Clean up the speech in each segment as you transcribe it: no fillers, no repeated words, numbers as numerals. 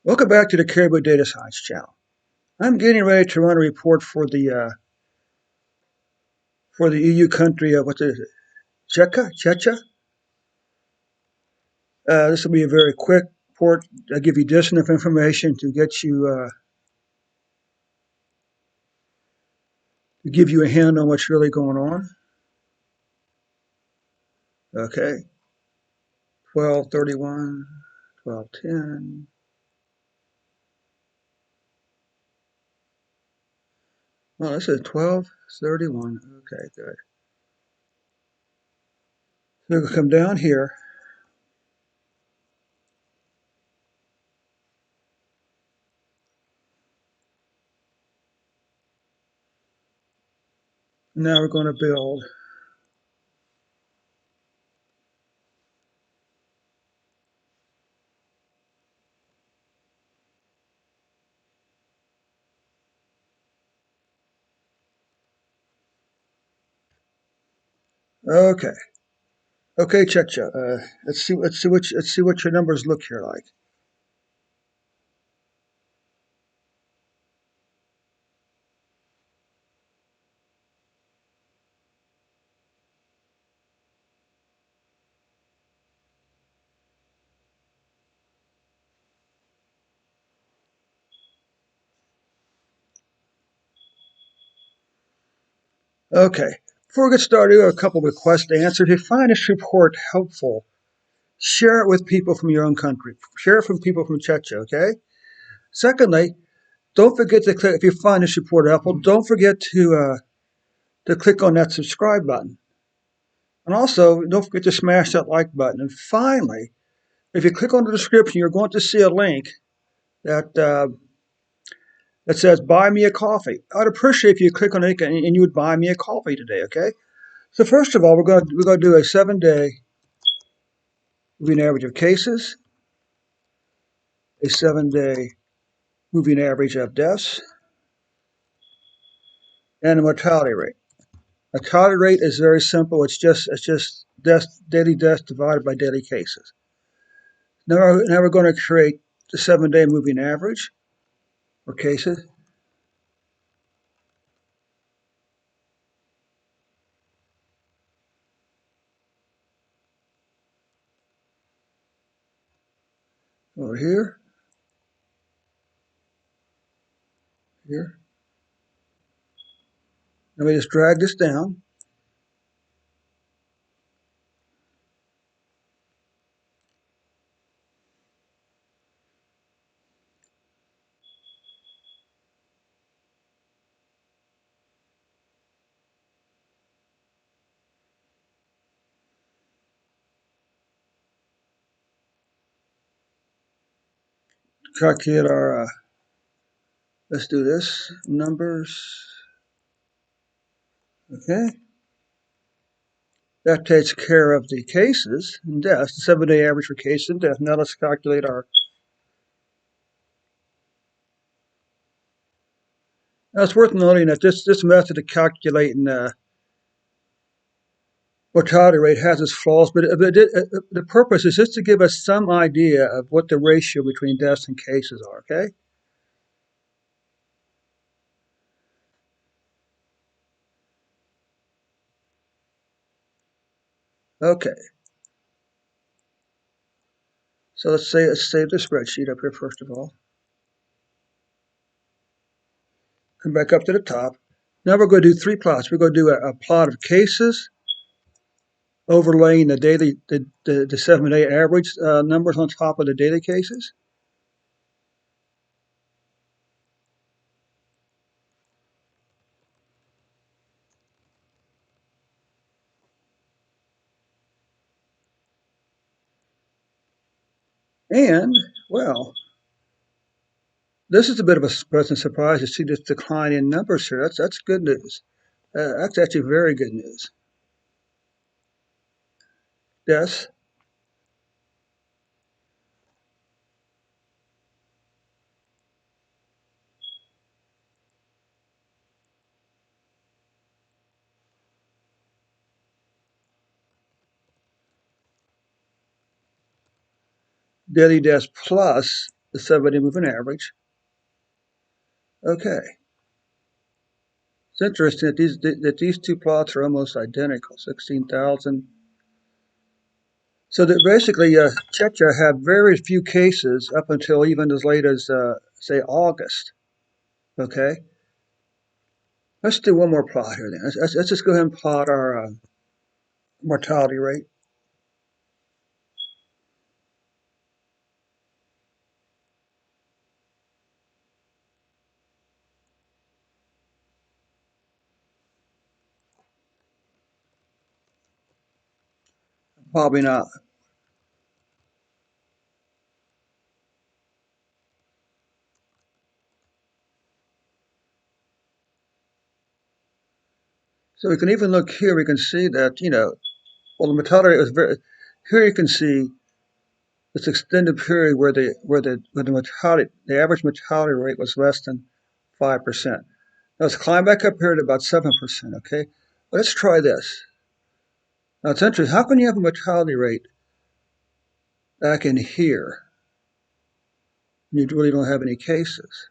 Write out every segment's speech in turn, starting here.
Welcome back to the Caribou Data Science channel. I'm getting ready to run a report for the EU country of what is it, Czechia. This will be a very quick report. I'll give you just enough information to get you to give you a hand on what's really going on. Okay, 12:31, 12:10. Well, this is 12:31. Okay, good. So we'll come down here. Now we're going to build. Okay, okay, Czechia. Let's see what your numbers look here like. Okay. Before we get started, we have a couple of requests to answer. If you find this report helpful, share it with people from your own country. Share it from people from Czechia, okay? Secondly, don't forget to click, if you find this report helpful, don't forget to click on that subscribe button. And also, don't forget to smash that like button. And finally, if you click on the description, you're going to see a link that that says buy me a coffee. I'd appreciate if you click on it and you would buy me a coffee today, okay? So first of all, we're going to do a 7-day moving average of cases, a 7-day moving average of deaths, and a mortality rate. Mortality rate is very simple. It's just daily deaths divided by daily cases. Now we're going to create the 7-day moving average for cases. Over here, here. Let me just drag this down. Calculate our. Let's do this. Numbers. Okay. That takes care of the cases and deaths. The 7-day average for cases and deaths. Now let's calculate our. Now it's worth noting that this method of calculating mortality rate has its flaws, but the purpose is just to give us some idea of what the ratio between deaths and cases are, okay? Okay, so let's save the spreadsheet up here first of all. Come back up to the top. Now we're going to do 3 plots. We're going to do a plot of cases, overlaying the 7-day average numbers on top of the daily cases. And, well, this is a bit of a pleasant surprise to see this decline in numbers here. That's good news. That's actually very good news. Yes, daily deaths plus the 70 moving average. Okay. It's interesting that these two plots are almost identical, 16,000. So that basically, Czechia had very few cases up until even as late as, say, August. Okay. Let's do one more plot here then. Let's just go ahead and plot our mortality rate. Probably not. So we can even look here. We can see that, well, the mortality rate was very. Here you can see this extended period where the average mortality rate was less than 5%. Now let's climb back up here to about 7%. Okay, let's try this. Now it's interesting. How can you have a mortality rate back in here and you really don't have any cases?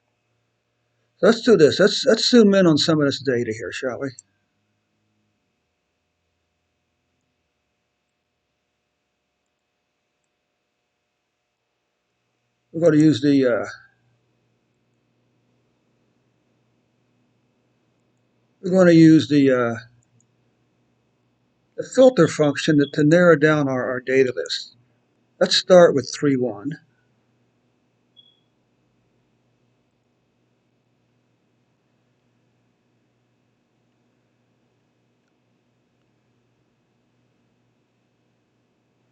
So let's do this. Let's zoom in on some of this data here, shall we? We're going to use the filter function to narrow down our data list. Let's start with 3.1.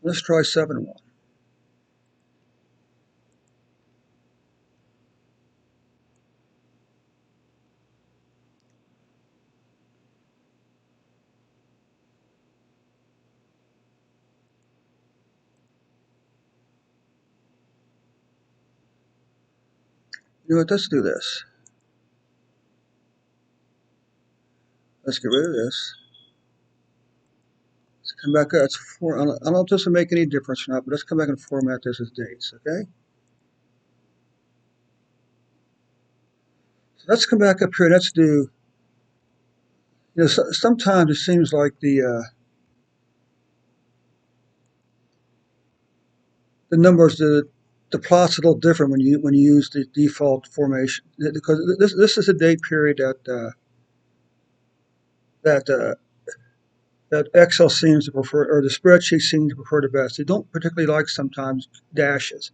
Let's try 7.1. You know what? Let's do this. Let's get rid of this. Let's come back up. I don't know if this will make any difference or not, but let's come back and format this as dates, okay? So let's come back up here and let's do, sometimes it seems like the numbers, the plot's a little different when you use the default formation because this is a date period that that Excel seems to prefer, or the spreadsheet seems to prefer the best. They don't particularly like sometimes dashes.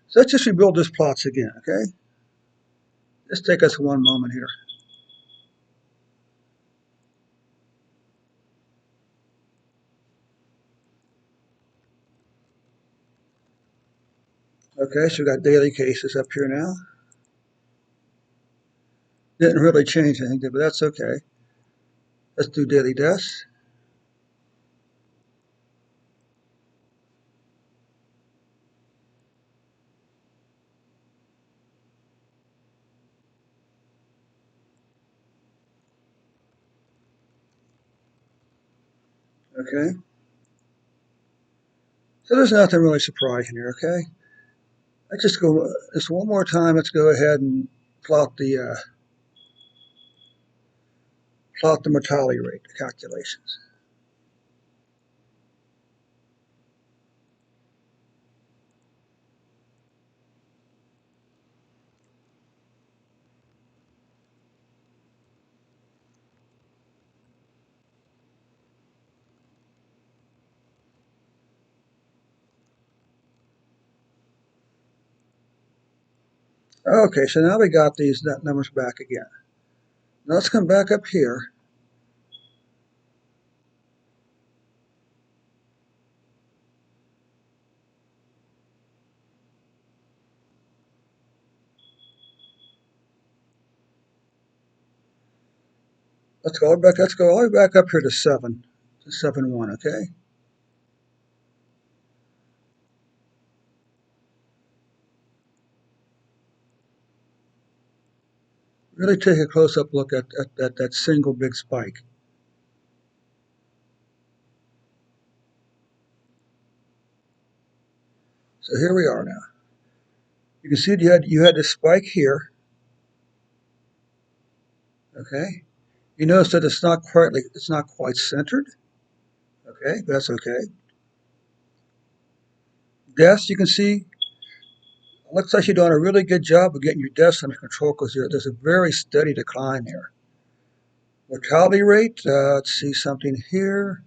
So let's just rebuild this plots again, okay? Just take us one moment here. Okay, so we got daily cases up here now. Didn't really change anything, but that's okay. Let's do daily deaths. Okay. So there's nothing really surprising here, okay? Let's just go just one more time. Let's go ahead and plot the mortality rate calculations. Okay, so now we got these numbers back again. Now let's come back up here. Let's go all the way back up here to 7.1, okay? Really take a close-up look at that single big spike. So here we are now. You can see you had this spike here. Okay. You notice that it's not quite centered. Okay, but that's okay. Deaths, you can see, looks like you're doing a really good job of getting your deaths under control because there's a very steady decline here. Mortality rate, let's see something here.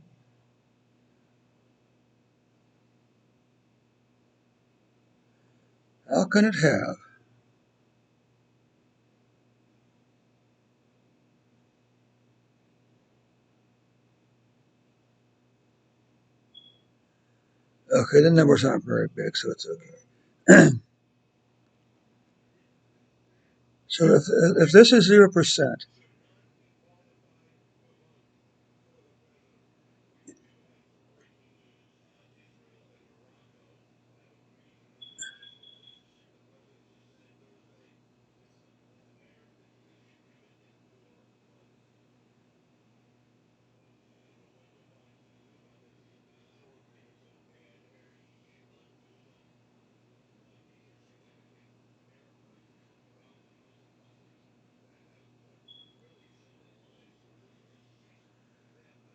How can it have? Okay, the numbers aren't very big, so it's okay. So if this is 0%,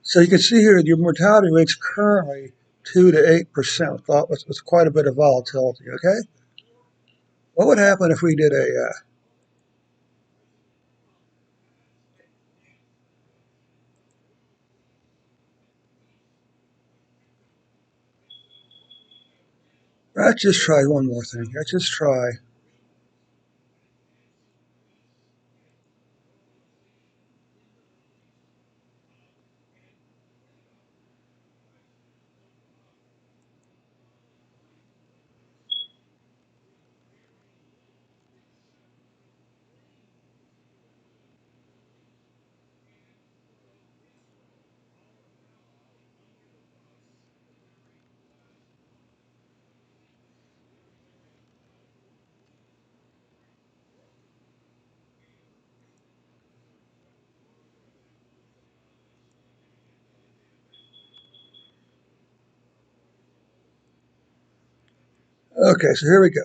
so you can see here your mortality rate's currently 2 to 8%, with quite a bit of volatility. Okay, what would happen if we did let's just try one more thing. Let's just try. Okay, so here we go.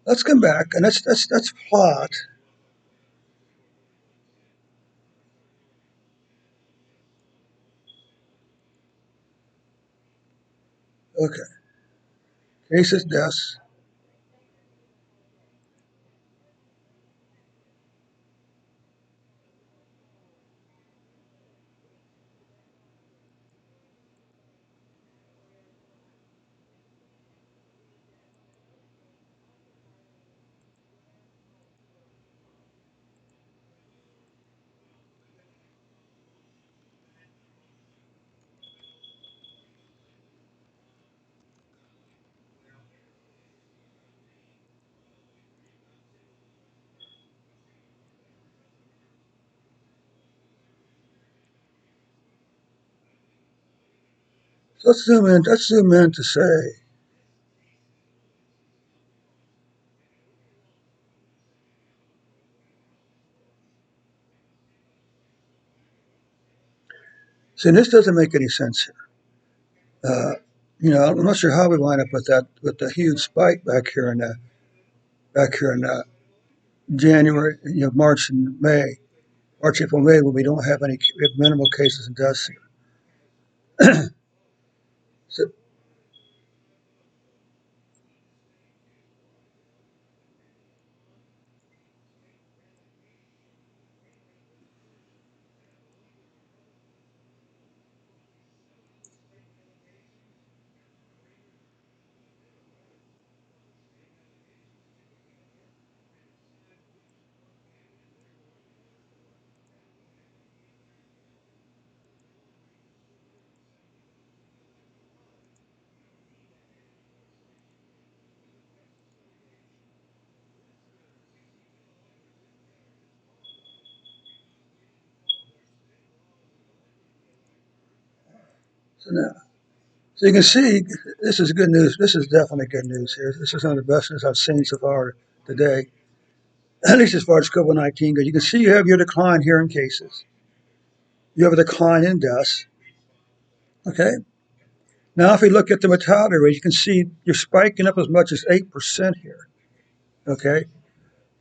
Let's come back and let's plot. Okay, cases, deaths. So let's zoom in. Let's zoom in to say, see, this doesn't make any sense here. I'm not sure how we wind up with that with the huge spike back here in January, March and May, March, April, May, when we don't have we have minimal cases and deaths here. So, now, so you can see this is good news. This is definitely good news here. This is some of the best news I've seen so far today, at least as far as COVID-19 goes. You can see you have your decline here in cases. You have a decline in deaths. Okay. Now, if we look at the mortality rate, you can see you're spiking up as much as 8% here. okay?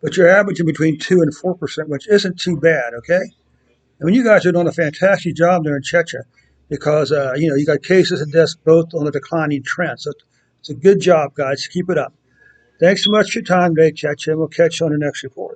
But you're averaging between 2 and 4%, which isn't too bad, okay? I mean, you guys are doing a fantastic job there in Czechia because, you got cases and deaths both on a declining trend. So it's a good job, guys. Keep it up. Thanks so much for your time today, Czechia. We'll catch you on the next report.